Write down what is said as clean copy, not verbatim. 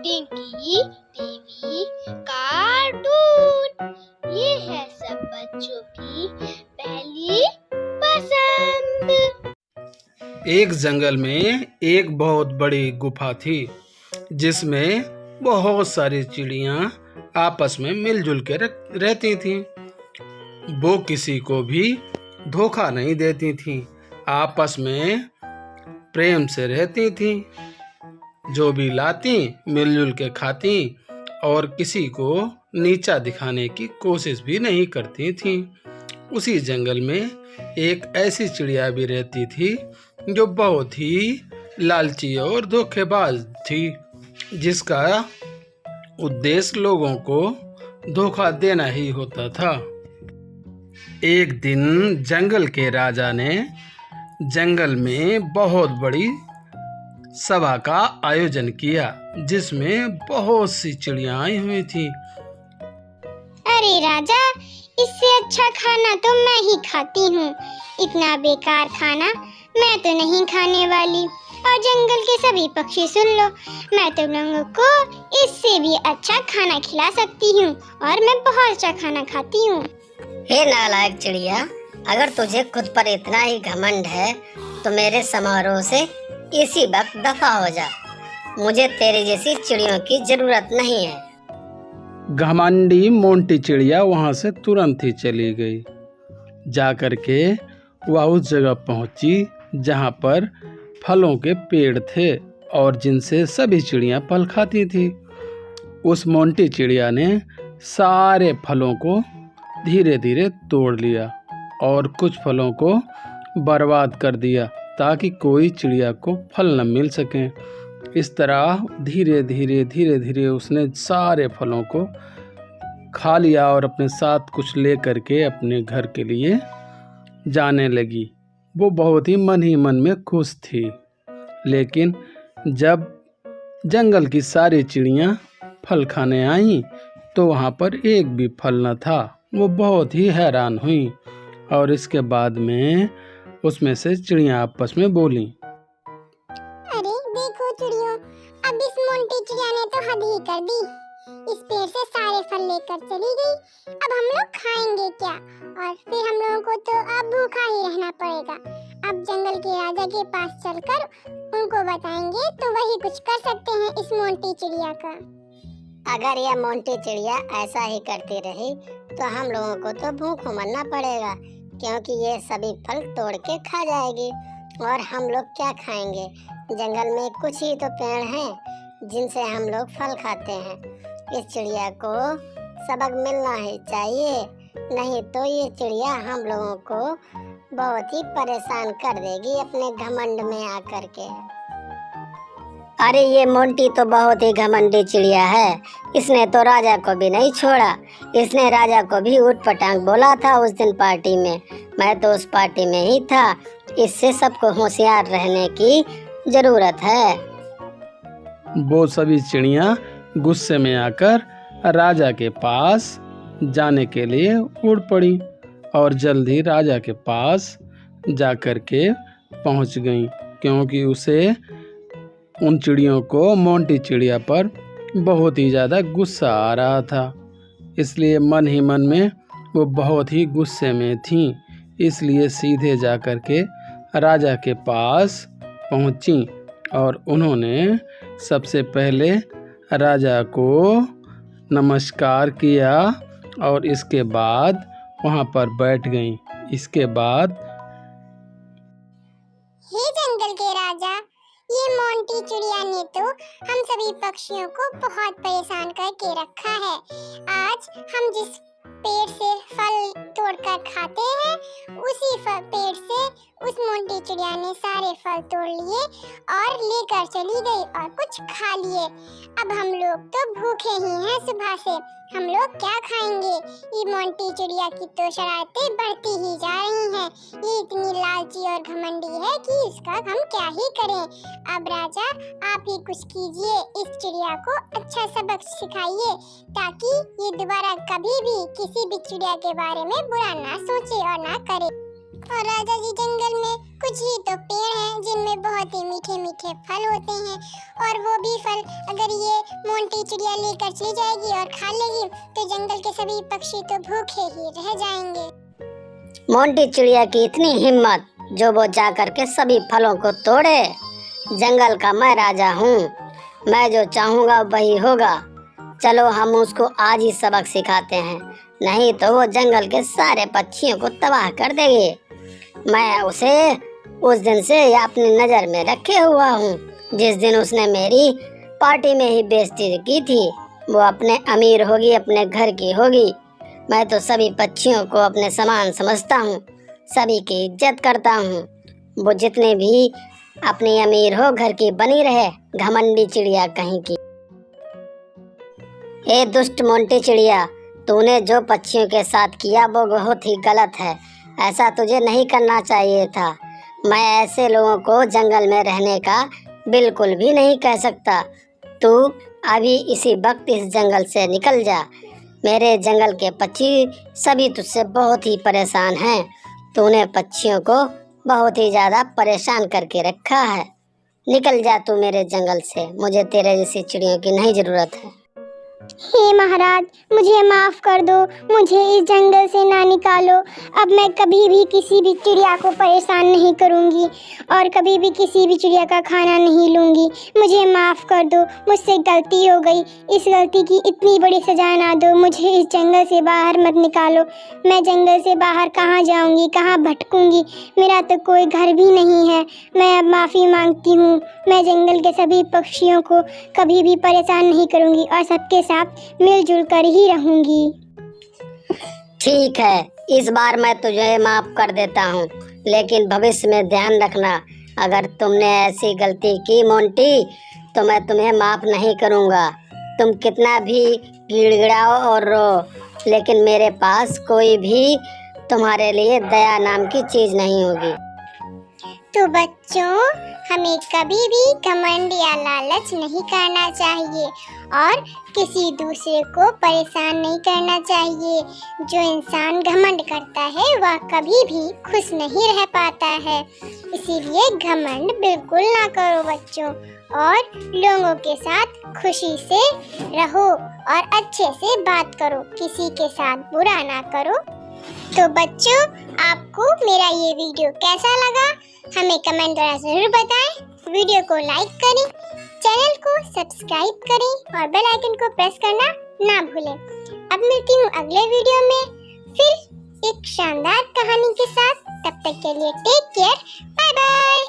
टिंकी, TV, cartoon, ये है सब बच्चों की पहली पसंद। एक जंगल में एक बहुत बड़ी गुफा थी जिसमें बहुत सारी चिड़ियां आपस में मिलजुल के रहती थीं। वो किसी को भी धोखा नहीं देती थीं, आपस में प्रेम से रहती थीं। जो भी लाती मिलजुल के खाती और किसी को नीचा दिखाने की कोशिश भी नहीं करती थीं। उसी जंगल में एक ऐसी चिड़िया भी रहती थी जो बहुत ही लालची और धोखेबाज थी, जिसका उद्देश्य लोगों को धोखा देना ही होता था। एक दिन जंगल के राजा ने जंगल में बहुत बड़ी सभा का आयोजन किया, जिसमें बहुत सी चिड़ियां आई हुई थी। अरे राजा, इससे अच्छा खाना तो मैं ही खाती हूँ। इतना बेकार खाना मैं तो नहीं खाने वाली। और जंगल के सभी पक्षी सुन लो, मैं तुम लोगों को इससे भी अच्छा खाना खिला सकती हूँ और मैं बहुत अच्छा खाना खाती हूँ। हे नालायक चिड़िया, अगर तुझे खुद पर इतना ही घमंड है तो मेरे समारोह से इसी वक्त दफा हो जा। मुझे तेरे जैसी चिड़ियों की जरूरत नहीं है। घमंडी मोंटी चिड़िया वहां से तुरंत ही चली गई। जाकर के वह उस जगह पहुंची जहां पर फलों के पेड़ थे और जिनसे सभी चिड़ियां फल खाती थी। उस मोंटी चिड़िया ने सारे फलों को धीरे धीरे तोड़ लिया और कुछ फलों को बर्बाद कर दिया ताकि कोई चिड़िया को फल न मिल सके। इस तरह धीरे धीरे उसने सारे फलों को खा लिया और अपने साथ कुछ ले करके अपने घर के लिए जाने लगी। वो बहुत ही मन में खुश थी। लेकिन जब जंगल की सारी चिड़ियां फल खाने आईं तो वहाँ पर एक भी फल न था। वो बहुत ही हैरान हुई और इसके बाद में उसमें से चिड़ियां आपस में बोली, अरे देखो चिड़ियों, अब इस मोंटी चिड़िया ने तो हद ही कर दी। इस पेड़ से सारे फल लेकर चली गई। अब हम लोग खाएंगे क्या? और फिर हम लोगों को तो अब भूखा ही रहना पड़ेगा। अब जंगल के राजा के पास चलकर उनको बताएंगे तो वही कुछ कर सकते हैं इस मोंटी चिड़िया का। अगर यह मोंटी चिड़िया ऐसा ही करती रही तो हम लोगों को तो भूख मरना पड़ेगा, क्योंकि ये सभी फल तोड़ के खा जाएगी और हम लोग क्या खाएंगे? जंगल में कुछ ही तो पेड़ हैं जिनसे हम लोग फल खाते हैं। इस चिड़िया को सबक मिलना ही चाहिए, नहीं तो ये चिड़िया हम लोगों को बहुत ही परेशान कर देगी अपने घमंड में आकर के। अरे ये मोंटी तो बहुत ही घमंडी चिड़िया है। इसने तो राजा को भी नहीं छोड़ा। इसने राजा को भी ऊट पटांग बोला था उस दिन पार्टी में। मैं तो उस पार्टी में ही था। इससे सबको होशियार रहने की जरूरत है। वो सभी चिड़ियां गुस्से में आकर राजा के पास जाने के लिए उड़ पड़ी और जल्दी राजा के पास जाकर के पहुंच गईं, क्योंकि उसे उन चिड़ियों को मोंटी चिड़िया पर बहुत ही ज़्यादा गुस्सा आ रहा था। इसलिए मन ही मन में वो बहुत ही गुस्से में थीं। इसलिए सीधे जाकर के राजा के पास पहुंची और उन्होंने सबसे पहले राजा को नमस्कार किया और इसके बाद वहाँ पर बैठ गईं। इसके बाद, हे जंगल के राजा, ये मोंटी चिड़िया ने तो हम सभी पक्षियों को बहुत परेशान करके रखा है। आज हम जिस पेड़ से फल तोड़कर खाते हैं, उसी पेड़ से उस मोंटी चिड़िया ने सारे फल तोड़ लिए और लेकर चली गई और कुछ खा लिए। अब हम लोग तो भूखे ही हैं सुबह से। हम लोग क्या खाएंगे? ये मोंटी चिड़िया की तो शरारतें बढ़ती ही जा रही हैं। ये इतनी लालची और घमंडी है कि इसका हम क्या ही करें। अब राजा, आप ही कुछ कीजिए, इस चिड़िया को अच्छा सबक सिखाइए ताकि ये दोबारा कभी भी किसी भी चिड़िया के बारे में बुरा ना सोचे और ना करे। और राजा जी, जंगल में कुछ ही तो पेड़ हैं जिनमें बहुत ही मीठे मीठे फल होते हैं, और वो भी फल अगर ये मोंटी चिड़िया लेकर चली जाएगी और खा लेगी तो जंगल के सभी पक्षी तो भूखे ही रह जाएंगे। मोंटी चिड़िया की इतनी हिम्मत जो वो जा करके सभी फलों को तोड़े। जंगल का मैं राजा हूँ, मैं जो चाहूँगा वही होगा। चलो हम उसको आज ही सबक सिखाते हैं, नहीं तो वो जंगल के सारे पक्षियों को तबाह कर देंगे। मैं उसे उस दिन से अपनी नज़र में रखे हुआ हूँ जिस दिन उसने मेरी पार्टी में ही बेइज्जती की थी। वो अपने अमीर होगी, अपने घर की होगी। मैं तो सभी पक्षियों को अपने समान समझता हूँ, सभी की इज्जत करता हूँ। वो जितने भी अपनी अमीर हो, घर की बनी रहे, घमंडी चिड़िया कहीं की। ए दुष्ट मोंटी चिड़िया, तूने जो पक्षियों के साथ किया वो बहुत ही गलत है। ऐसा तुझे नहीं करना चाहिए था। मैं ऐसे लोगों को जंगल में रहने का बिल्कुल भी नहीं कह सकता। तू अभी इसी वक्त इस जंगल से निकल जा। मेरे जंगल के पक्षी सभी तुझसे बहुत ही परेशान हैं। तूने पक्षियों को बहुत ही ज़्यादा परेशान करके रखा है। निकल जा तू मेरे जंगल से, मुझे तेरे जैसी चिड़ियों की नहीं ज़रूरत है। हे महाराज, मुझे माफ कर दो, मुझे इस जंगल से ना निकालो। अब मैं कभी भी किसी भी चिड़िया को परेशान नहीं करूंगी और कभी भी किसी भी चिड़िया का खाना नहीं लूंगी। मुझे माफ कर दो, मुझसे गलती हो गई। इस गलती की इतनी बड़ी सजा ना दो। मुझे इस जंगल से बाहर मत निकालो। मैं जंगल से बाहर कहाँ जाऊंगी, कहाँ भटकूंगी? मेरा तो कोई घर भी नहीं है। मैं अब माफ़ी मांगती हूँ। मैं जंगल के सभी पक्षियों को कभी भी परेशान नहीं करूंगी और सबके साथ मिलजुल कर ही रहूंगी। ठीक है, इस बार मैं तुझे माफ कर देता हूँ, लेकिन भविष्य में ध्यान रखना, अगर तुमने ऐसी गलती की मोंटी तो मैं तुम्हें माफ नहीं करूँगा। तुम कितना भी गिड़गिड़ाओ और रो, लेकिन मेरे पास कोई भी तुम्हारे लिए दया नाम की चीज़ नहीं होगी। तो बच्चों, हमें कभी भी घमंड या लालच नहीं करना चाहिए और किसी दूसरे को परेशान नहीं करना चाहिए। जो इंसान घमंड करता है वह कभी भी खुश नहीं रह पाता है। इसीलिए घमंड बिल्कुल ना करो बच्चों, और लोगों के साथ खुशी से रहो और अच्छे से बात करो, किसी के साथ बुरा ना करो। तो बच्चों, आपको मेरा ये वीडियो कैसा लगा हमें कमेंट द्वारा जरूर बताएं। वीडियो को लाइक करें, चैनल को सब्सक्राइब करें और बेल आइकन को प्रेस करना ना भूलें। अब मिलती हूँ अगले वीडियो में फिर एक शानदार कहानी के साथ। तब तक के लिए टेक केयर, बाय बाय।